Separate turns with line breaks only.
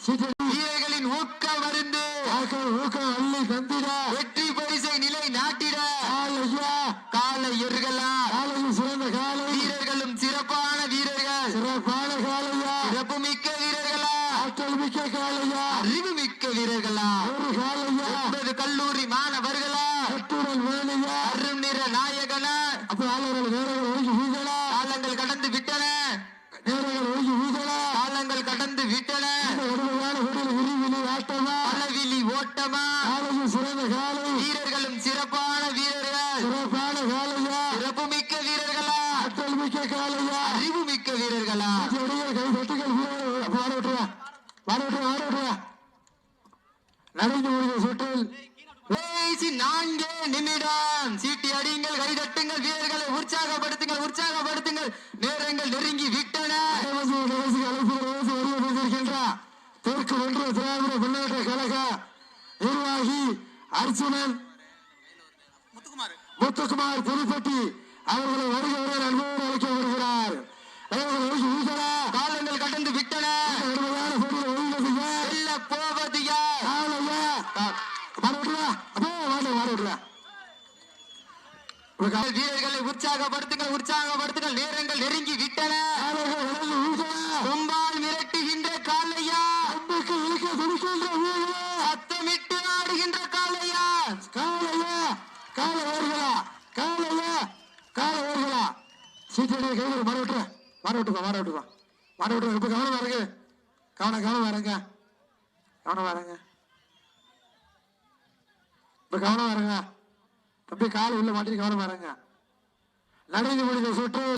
வீரர்களின் ஊக்க மருந்து ஊக்கம் அள்ளி தந்திட வெற்றி பரிசை நிலை நாட்டிட காளையர்களா சிறந்த காலை வீரர்களும் சிறப்பான வீரர்கள் சிறப்பான காலையா சிறப்பு மிக்க வீரர்களா ஆற்றல் மிக்க காலையா அறிவு மிக்க வீரர்களா ஒரு காலையா என்பது கல்லூரி மாணவர்களா கட்டுடல் வேலையா அரும் நிற நாயகனா அப்ப காலங்கள் கடந்து விட்டன காலங்கள் கடந்து விட்டன அளவிலி ஓட்டமா சிறந்த காலை வீரர்களும் சிறப்பான வீரர்கள் சிறப்பான காலையா சிறப்பு மிக்க வீரர்களா ஆற்றல் மிக்க காலையா அறிவு மிக்க வீரர்களா நடந்து முடிந்த சுற்றில் 4 நிமிடம் சீட்டி அடியுங்கள், கைதட்டுங்கள், வீரர்களை உற்சாகப்படுத்துங்கள், உற்சாகப்படுத்துங்கள். நேரங்கள் நெருங்கி விட்டன. தெற்கு ஒன்றிய திராவிட முன்னேற்ற கழக நிர்வாகி அர்ச்சுனன் முத்துக்குமார் புதுப்பட்டி அவர்களை வருகிறவர்கள் அன்போடு அழைக்க வருகிறார். காலங்கள் கடந்து விட்டன. செல்ல போவது வீரர்களை உற்சாகப்படுத்துங்கள், உற்சாகப்படுத்துங்கள். நேரங்கள் நெருங்கி விட்டன. கொம்பால் மிரட்டுகின்ற காளையா, சத்தமிட்டு ஆடுகின்ற காளையா, காளையா காளையர்களா, காளையா காளையர்களா. சீட்டடியை கையில் மாறவிட்டுவா, மாறவிட்டுவா, மாறவிட்டுவா, மாறவிட்டுவா. இப்ப கவனம் வரங்க, கவனம் வரங்க, கவனம் வரங்க, இப்ப கவனம் வரங்க. தம்பி காலை உள்ள மாட்டி கவனம் வரங்க. நடந்து முடிந்த சுற்று